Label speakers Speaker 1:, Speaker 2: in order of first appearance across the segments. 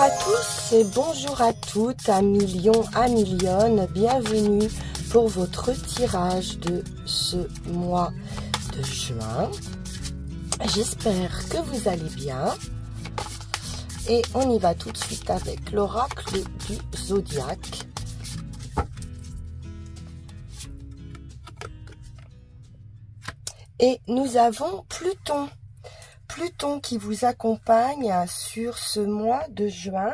Speaker 1: à tous et bonjour à toutes, à millions, à millionnes, bienvenue pour votre tirage de ce mois de juin. J'espère que vous allez bien et on y va tout de suite avec l'oracle du zodiaque. Et nous avons Pluton. Pluton qui vous accompagne sur ce mois de juin.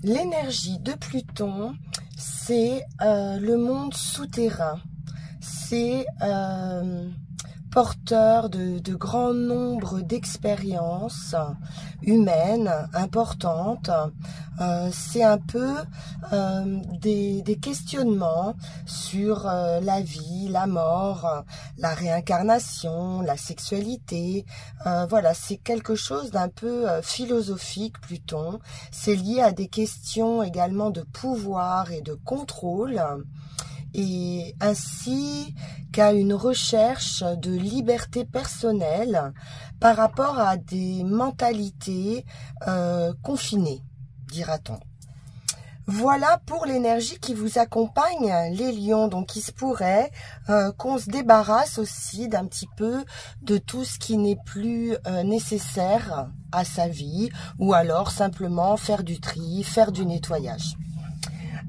Speaker 1: L'énergie de Pluton, c'est le monde souterrain. C'est porteur de grands nombres d'expériences humaines importantes. C'est un peu des questionnements sur la vie, la mort, la réincarnation, la sexualité. Voilà, c'est quelque chose d'un peu philosophique, Pluton. C'est lié à des questions également de pouvoir et de contrôle, et ainsi qu'à une recherche de liberté personnelle par rapport à des mentalités confinées, dira-t-on. Voilà pour l'énergie qui vous accompagne, les lions. Donc il se pourrait qu'on se débarrasse aussi d'un petit peu de tout ce qui n'est plus nécessaire à sa vie, ou alors simplement faire du tri, faire du nettoyage.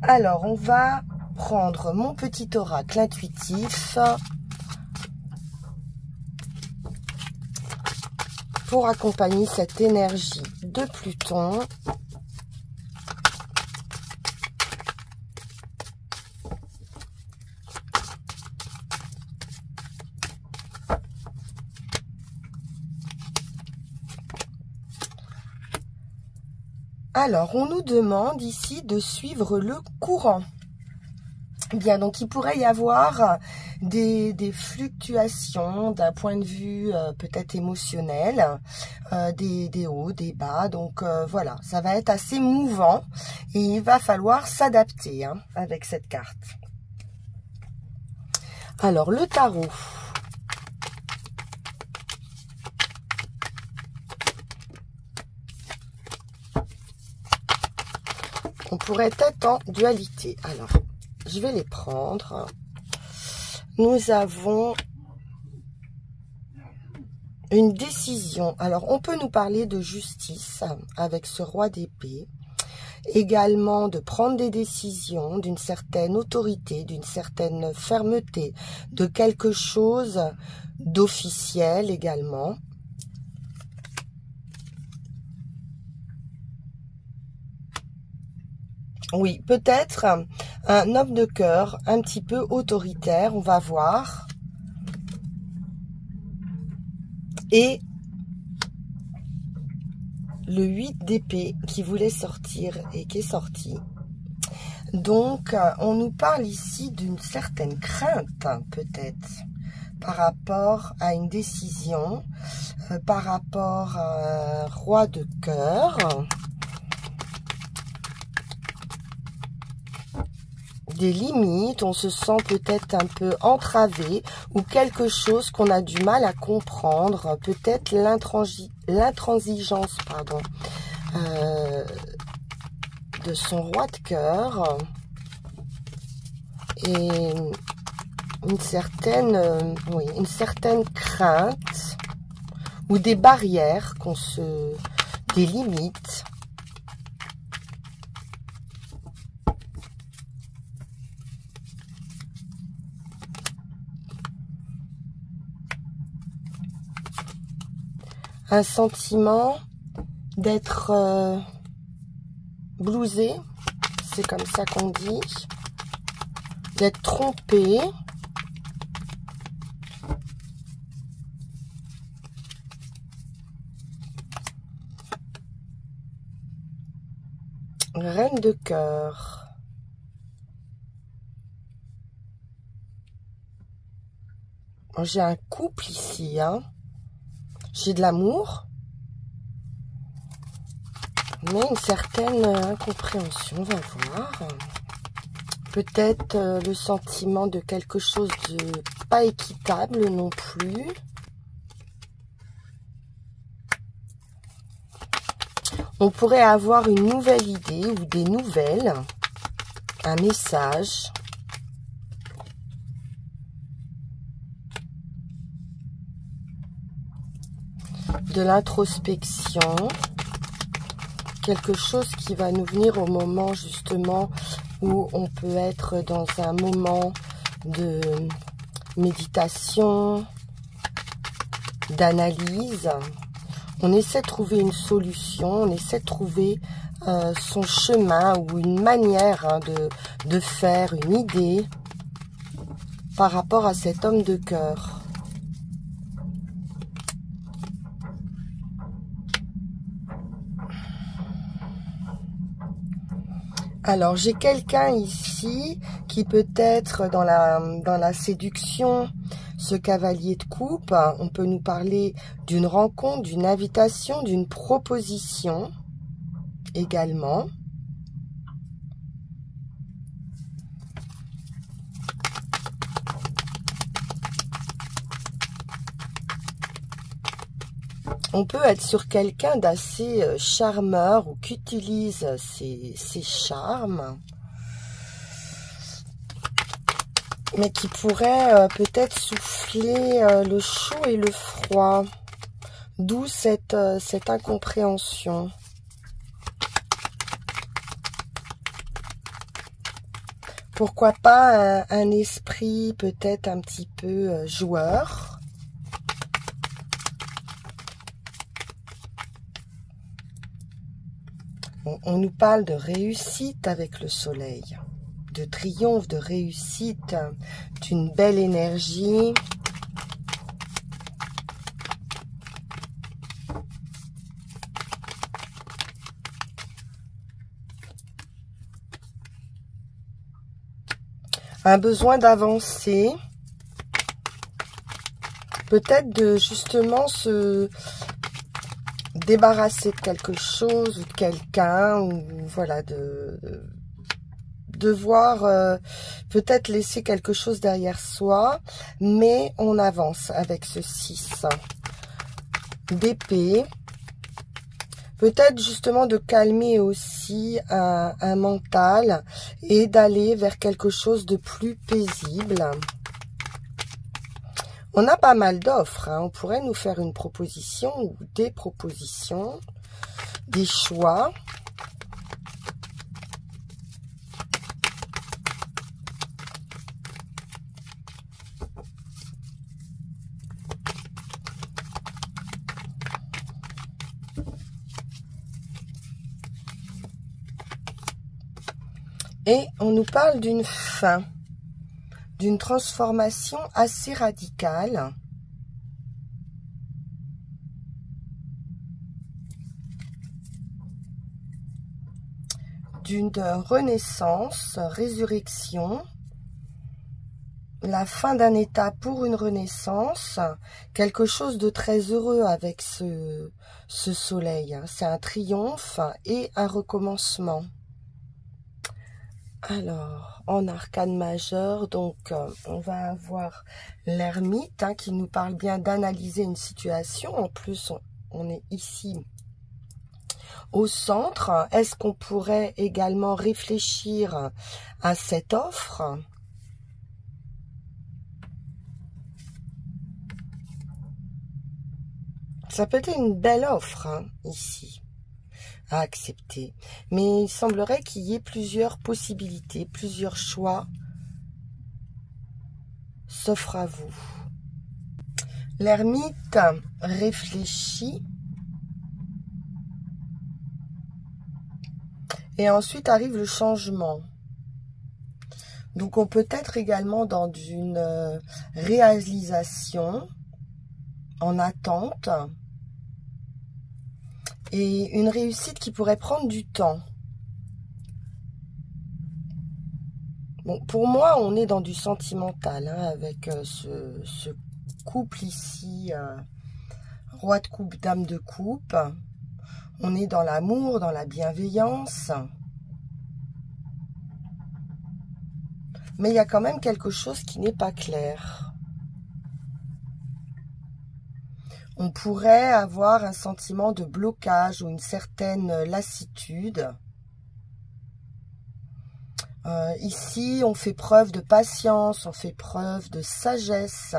Speaker 1: Alors on va prendre mon petit oracle intuitif pour accompagner cette énergie de Pluton. Alors, on nous demande ici de suivre le courant. Bien, donc il pourrait y avoir des fluctuations d'un point de vue peut-être émotionnel, des hauts, des bas. Donc voilà, ça va être assez mouvant et il va falloir s'adapter avec cette carte. Alors, le tarot. On pourrait être en dualité. Alors, je vais les prendre. Nous avons une décision. Alors, on peut nous parler de justice avec ce roi d'épée. Également de prendre des décisions, d'une certaine autorité, d'une certaine fermeté, de quelque chose d'officiel également. Oui, peut-être un homme de cœur un petit peu autoritaire, on va voir. Et le 8 d'épée qui voulait sortir et qui est sorti. Donc, on nous parle ici d'une certaine crainte, peut-être, par rapport à une décision, par rapport à un roi de cœur. Des limites, on se sent peut-être un peu entravé ou quelque chose qu'on a du mal à comprendre, peut-être l'intransigeance de son roi de cœur et une certaine crainte ou des barrières des limites. Un sentiment d'être blousé, c'est comme ça qu'on dit, d'être trompé. Reine de cœur. J'ai un couple ici, J'ai de l'amour, mais une certaine incompréhension, on va voir. Peut-être le sentiment de quelque chose de pas équitable non plus. On pourrait avoir une nouvelle idée ou des nouvelles, un message. De l'introspection. Quelque chose qui va nous venir au moment justement où on peut être dans un moment de méditation, d'analyse. On essaie de trouver une solution, on essaie de trouver son chemin ou une manière de faire, une idée par rapport à cet homme de cœur. Alors, j'ai quelqu'un ici qui peut être dans la séduction, ce cavalier de coupe. On peut nous parler d'une rencontre, d'une invitation, d'une proposition également. On peut être sur quelqu'un d'assez charmeur ou qui utilise ses charmes, mais qui pourrait peut-être souffler le chaud et le froid, d'où cette incompréhension. Pourquoi pas un esprit peut-être un petit peu joueur. On nous parle de réussite avec le soleil, de triomphe, de réussite, d'une belle énergie. Un besoin d'avancer, peut-être de justement se débarrasser de quelque chose ou de quelqu'un, ou voilà, de devoir peut-être laisser quelque chose derrière soi, mais on avance avec ce 6 d'épée. Peut-être justement de calmer aussi un mental et d'aller vers quelque chose de plus paisible. On a pas mal d'offres, hein. On pourrait nous faire une proposition ou des propositions, des choix. Et on nous parle d'une fin, d'une transformation assez radicale. D'une renaissance, résurrection, la fin d'un état pour une renaissance, quelque chose de très heureux avec ce soleil. C'est un triomphe et un recommencement. Alors, en arcane majeur, donc on va avoir l'ermite qui nous parle bien d'analyser une situation. En plus, on est ici au centre. Est-ce qu'on pourrait également réfléchir à cette offre? Ça peut être une belle offre ici à accepter. Mais il semblerait qu'il y ait plusieurs possibilités, plusieurs choix s'offrent à vous. L'ermite réfléchit. Et ensuite arrive le changement. Donc on peut être également dans une réalisation en attente. Et une réussite qui pourrait prendre du temps. Bon, pour moi, on est dans du sentimental avec ce couple ici, roi de coupe, dame de coupe. On est dans l'amour, dans la bienveillance. Mais il y a quand même quelque chose qui n'est pas clair. On pourrait avoir un sentiment de blocage ou une certaine lassitude. Ici, on fait preuve de patience, on fait preuve de sagesse.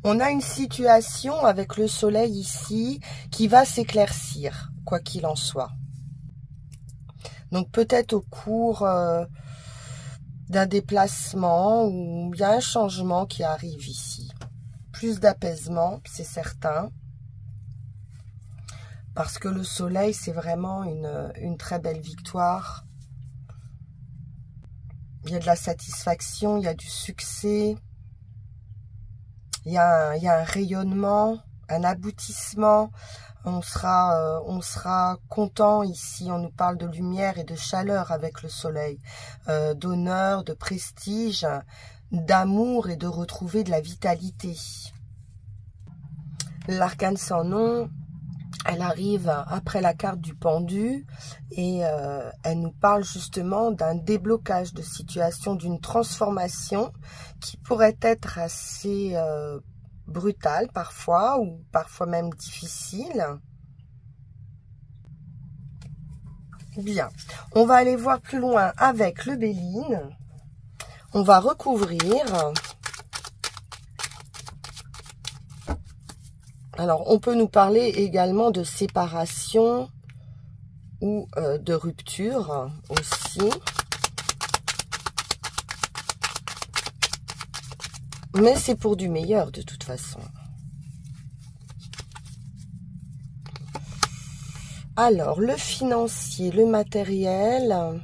Speaker 1: On a une situation avec le soleil ici qui va s'éclaircir, quoi qu'il en soit. Donc peut-être au cours d'un déplacement où il y a un changement qui arrive ici. Plus d'apaisement, c'est certain. Parce que le soleil, c'est vraiment une très belle victoire. Il y a de la satisfaction, il y a du succès. Il y a un rayonnement, un aboutissement. On sera content ici. On nous parle de lumière et de chaleur avec le soleil, d'honneur, de prestige, d'amour et de retrouver de la vitalité. L'arcane sans nom, elle arrive après la carte du pendu et elle nous parle justement d'un déblocage de situation, d'une transformation qui pourrait être assez brutale parfois ou parfois même difficile. Bien, on va aller voir plus loin avec le Béline. On va recouvrir. Alors, on peut nous parler également de séparation ou de rupture aussi. Mais c'est pour du meilleur de toute façon. Alors, le financier, le matériel.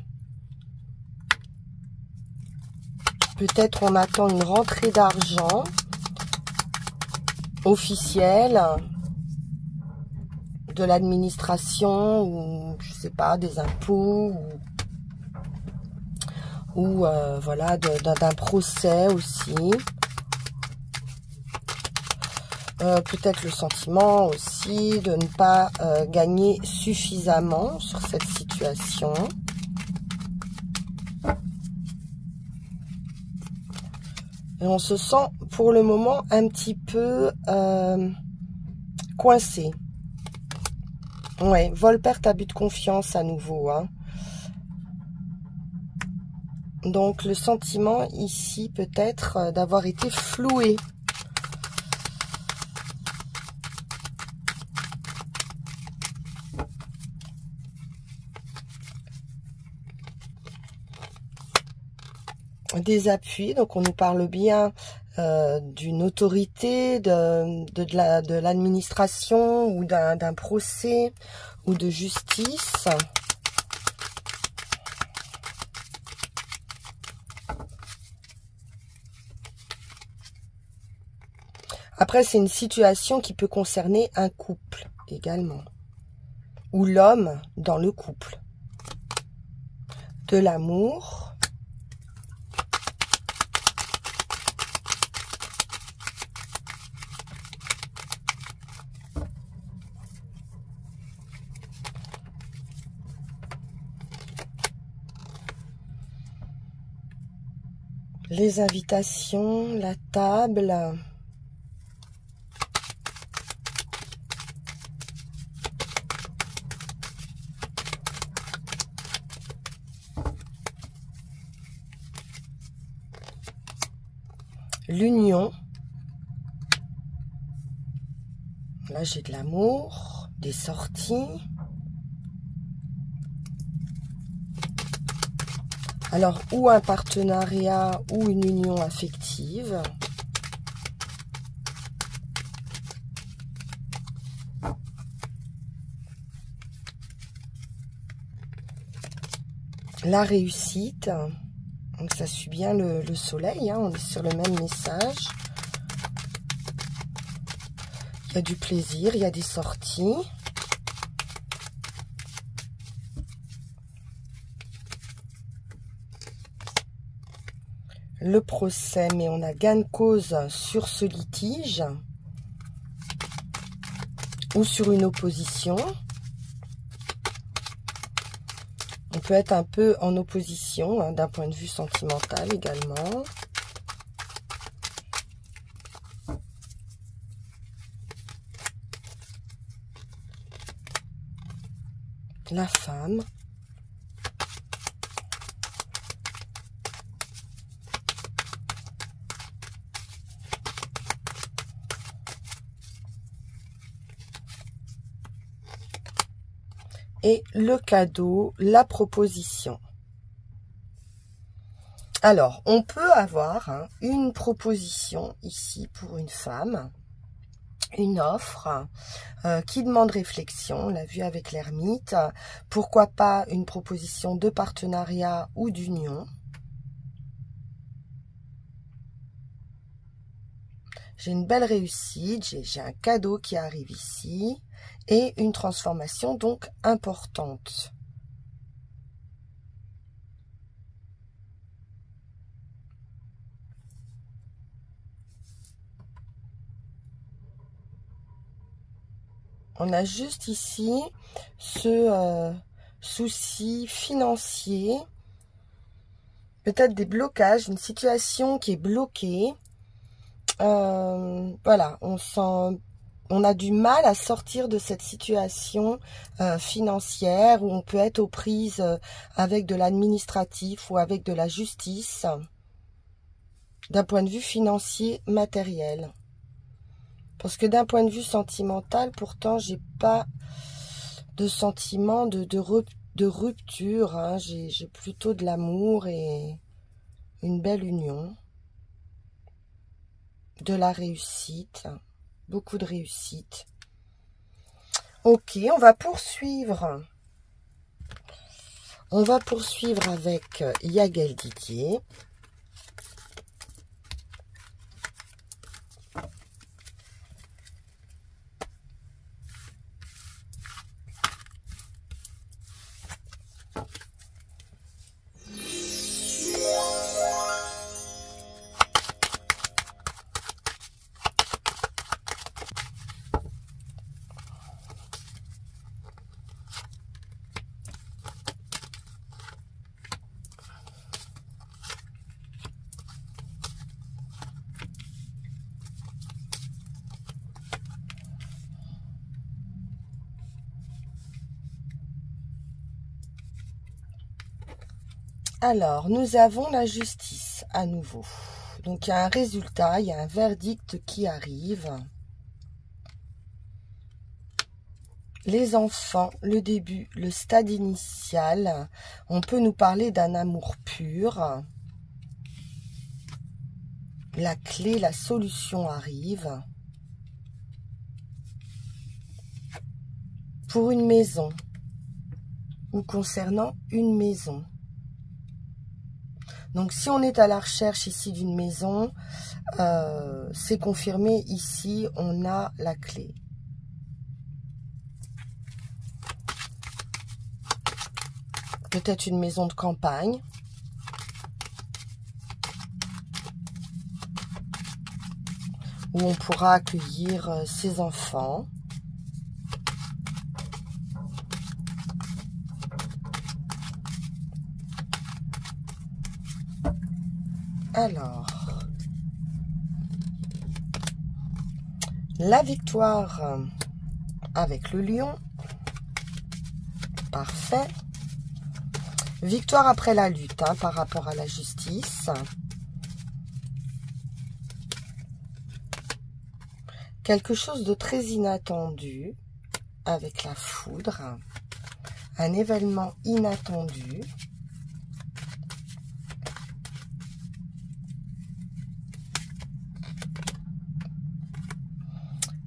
Speaker 1: Peut-être on attend une rentrée d'argent officielle de l'administration ou, je sais pas, des impôts ou voilà, d'un procès aussi. Peut-être le sentiment aussi de ne pas gagner suffisamment sur cette situation. Et on se sent pour le moment un petit peu coincé. Ouais, vol-perte, abus de confiance à nouveau. Hein. Donc le sentiment ici peut-être d'avoir été floué. Des appuis, donc on nous parle bien d'une autorité, de l'administration ou d'un procès ou de justice. Après, c'est une situation qui peut concerner un couple également, ou l'homme dans le couple. De l'amour. Les invitations, la table. L'union. Là, j'ai de l'amour, des sorties. Alors, ou un partenariat ou une union affective. La réussite. Donc, ça suit bien le soleil. Hein, on est sur le même message. Il y a du plaisir, il y a des sorties. Le procès, mais on a gain de cause sur ce litige ou sur une opposition. On peut être un peu en opposition hein, d'un point de vue sentimental également. la femme. Et le cadeau, la proposition. Alors, on peut avoir une proposition ici pour une femme, une offre qui demande réflexion, on l'a vu avec l'ermite. Pourquoi pas une proposition de partenariat ou d'union. J'ai une belle réussite, j'ai un cadeau qui arrive ici et une transformation donc importante. On a juste ici ce souci financier, peut-être des blocages, une situation qui est bloquée. Voilà, on a du mal à sortir de cette situation financière où on peut être aux prises avec de l'administratif ou avec de la justice d'un point de vue financier matériel. Parce que d'un point de vue sentimental, pourtant, j'ai pas de sentiment de rupture. Hein. J'ai plutôt de l'amour et une belle union. De la réussite. Beaucoup de réussite. Ok, on va poursuivre. On va poursuivre avec Yael Didier. Alors, nous avons la justice à nouveau. Donc, il y a un résultat, il y a un verdict qui arrive. Les enfants, le début, le stade initial. On peut nous parler d'un amour pur. La clé, la solution arrive. Pour une maison ou concernant une maison. Donc, si on est à la recherche ici d'une maison, c'est confirmé ici, on a la clé. Peut-être une maison de campagne. Où on pourra accueillir ses enfants. Alors, la victoire avec le lion, parfait. Victoire après la lutte par rapport à la justice. Quelque chose de très inattendu avec la foudre, un événement inattendu.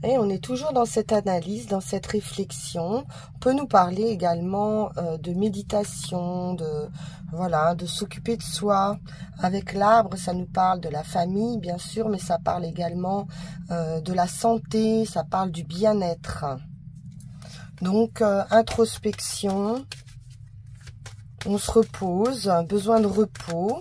Speaker 1: Et on est toujours dans cette analyse, dans cette réflexion. On peut nous parler également de méditation, de s'occuper de soi. Avec l'arbre, ça nous parle de la famille, bien sûr, mais ça parle également de la santé, ça parle du bien-être. Donc, introspection, on se repose, besoin de repos.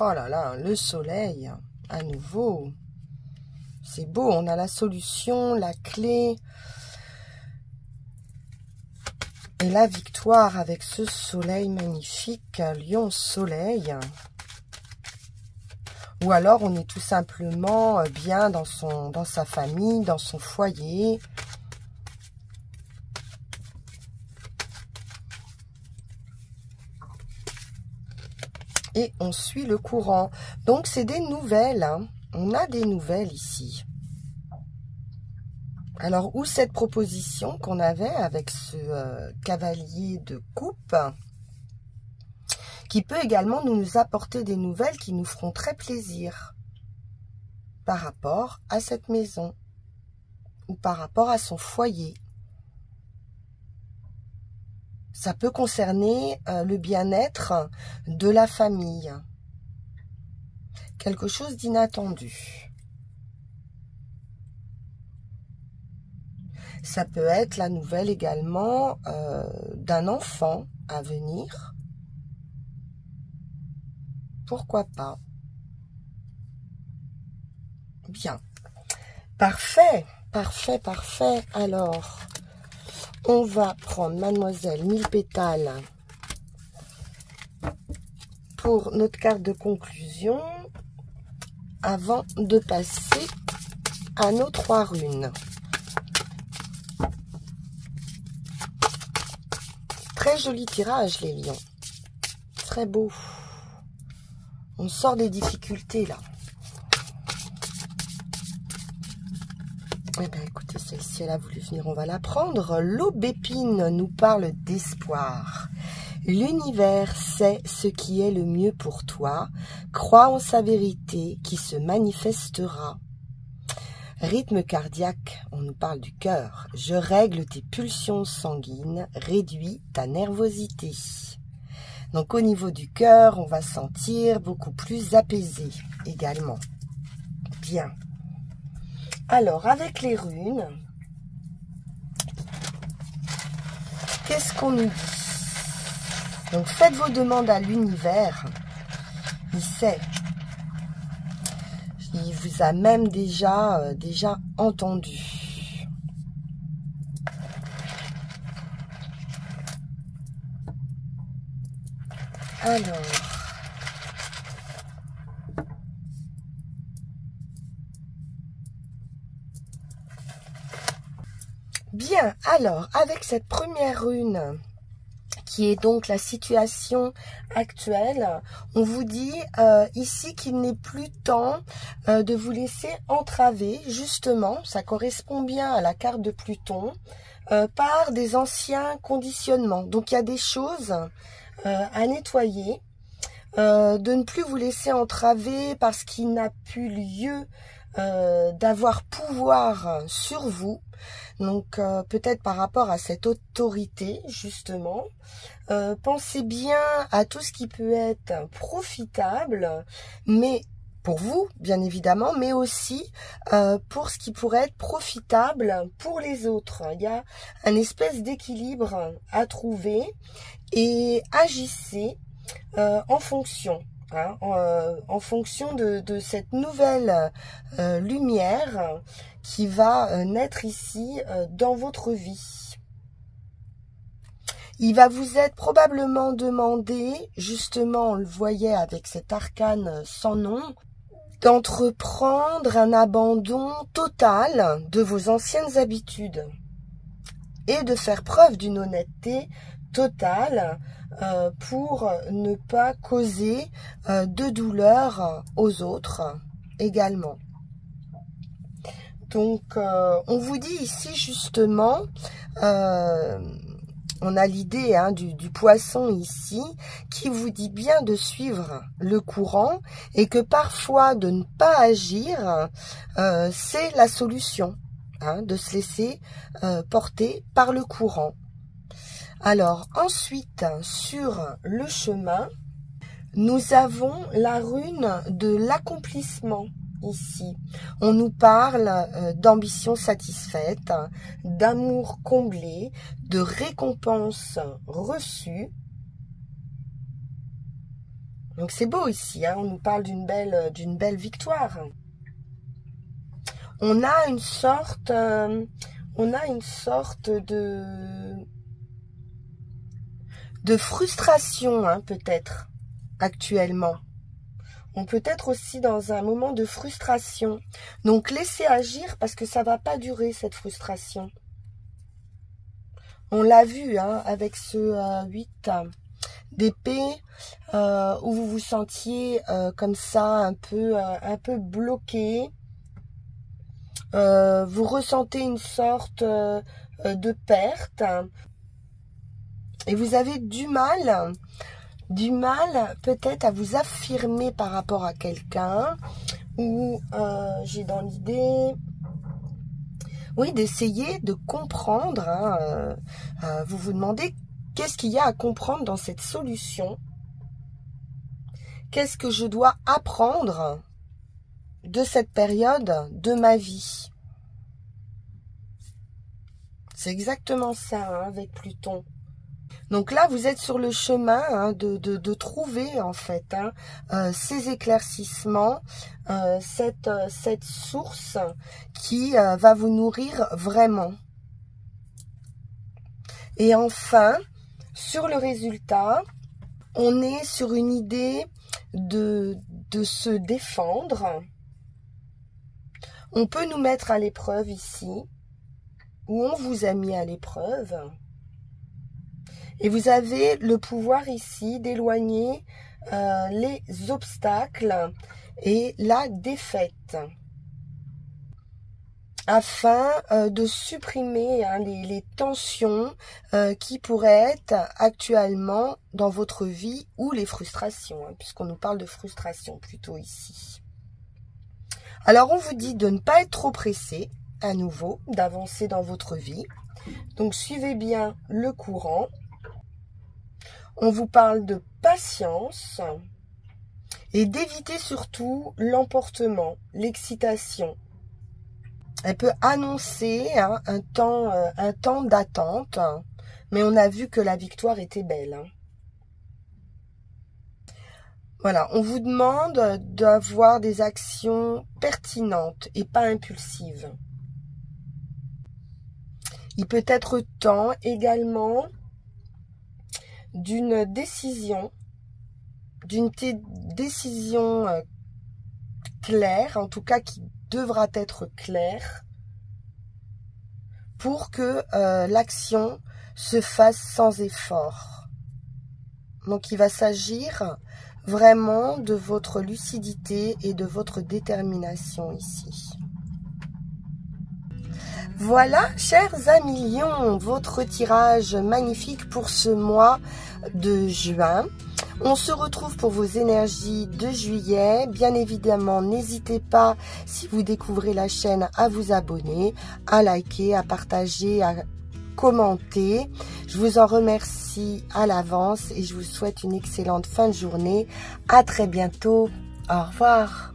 Speaker 1: Oh là là, le soleil, à nouveau. C'est beau, on a la solution, la clé. Et la victoire avec ce soleil magnifique, lion soleil. Ou alors, on est tout simplement bien dans sa famille, dans son foyer. Et on suit le courant. Donc, c'est des nouvelles. Hein. On a des nouvelles ici. Alors, où cette proposition qu'on avait avec ce cavalier de coupe, qui peut également nous apporter des nouvelles qui nous feront très plaisir par rapport à cette maison ou par rapport à son foyer. Ça peut concerner le bien-être de la famille. Quelque chose d'inattendu. Ça peut être la nouvelle également d'un enfant à venir. Pourquoi pas? Bien. Parfait, parfait, parfait. Alors, on va prendre Mademoiselle 1000 pétales pour notre carte de conclusion avant de passer à nos 3 runes. Très joli tirage, les lions. Très beau. On sort des difficultés, là. Eh bien, écoutez, celle-ci, elle a voulu venir, on va la prendre. L'aubépine nous parle d'espoir. L'univers sait ce qui est le mieux pour toi. Crois en sa vérité qui se manifestera. Rythme cardiaque, on nous parle du cœur. Je règle tes pulsions sanguines, réduis ta nervosité. Donc au niveau du cœur, on va sentir beaucoup plus apaisé également. Bien. Alors avec les runes, qu'est-ce qu'on nous dit? Donc faites vos demandes à l'univers. Il sait. Il vous a même déjà entendu. Alors, bien, alors, avec cette première rune, qui est donc la situation actuelle, on vous dit ici qu'il n'est plus temps de vous laisser entraver, justement, ça correspond bien à la carte de Pluton, par des anciens conditionnements. Donc, il y a des choses à nettoyer, de ne plus vous laisser entraver parce qu'il n'a plus lieu d'avoir pouvoir sur vous. Donc peut-être par rapport à cette autorité justement, pensez bien à tout ce qui peut être profitable, mais pour vous bien évidemment, mais aussi pour ce qui pourrait être profitable pour les autres. Il y a un espèce d'équilibre à trouver et agissez en fonction. Hein, en fonction de cette nouvelle lumière qui va naître ici dans votre vie. Il va vous être probablement demandé, justement on le voyait avec cet arcane sans nom, d'entreprendre un abandon total de vos anciennes habitudes et de faire preuve d'une honnêteté totale pour ne pas causer de douleur aux autres également. Donc, on vous dit ici justement, on a l'idée hein, du poisson ici, qui vous dit bien de suivre le courant et que parfois de ne pas agir, c'est la solution, hein, de se laisser porter par le courant. Alors, ensuite, sur le chemin, nous avons la rune de l'accomplissement ici. On nous parle d'ambition satisfaite, d'amour comblé, de récompense reçue. Donc, c'est beau ici, hein, on nous parle d'une belle victoire. On a une sorte de frustration, hein, peut-être, actuellement. On peut être aussi dans un moment de frustration. Donc, laissez agir parce que ça ne va pas durer, cette frustration. On l'a vu hein, avec ce 8 d'épée où vous vous sentiez comme ça un peu bloqué. Vous ressentez une sorte de perte et vous avez du mal peut-être à vous affirmer par rapport à quelqu'un ou j'ai dans l'idée oui d'essayer de comprendre hein, vous vous demandez qu'est-ce qu'il y a à comprendre dans cette solution, qu'est-ce que je dois apprendre de cette période de ma vie. C'est exactement ça hein, avec Pluton. Donc là, vous êtes sur le chemin hein, de trouver en fait hein, ces éclaircissements, cette source qui va vous nourrir vraiment. Et enfin, sur le résultat, on est sur une idée de se défendre. On peut nous mettre à l'épreuve ici, ou on vous a mis à l'épreuve. Et vous avez le pouvoir ici d'éloigner les obstacles et la défaite. Afin de supprimer hein, les tensions qui pourraient être actuellement dans votre vie ou les frustrations, hein, puisqu'on nous parle de frustration plutôt ici. Alors on vous dit de ne pas être trop pressé, à nouveau, d'avancer dans votre vie. Donc suivez bien le courant. On vous parle de patience et d'éviter surtout l'emportement, l'excitation. Elle peut annoncer hein, un temps d'attente, mais on a vu que la victoire était belle. Hein. Voilà, on vous demande d'avoir des actions pertinentes et pas impulsives. Il peut être temps également d'une décision claire, en tout cas qui devra être claire, pour que l'action se fasse sans effort. Donc il va s'agir vraiment de votre lucidité et de votre détermination ici. Voilà, chers amis lions, votre tirage magnifique pour ce mois de juin. On se retrouve pour vos énergies de juillet. Bien évidemment, n'hésitez pas, si vous découvrez la chaîne, à vous abonner, à liker, à partager, à commenter. Je vous en remercie à l'avance et je vous souhaite une excellente fin de journée. À très bientôt. Au revoir.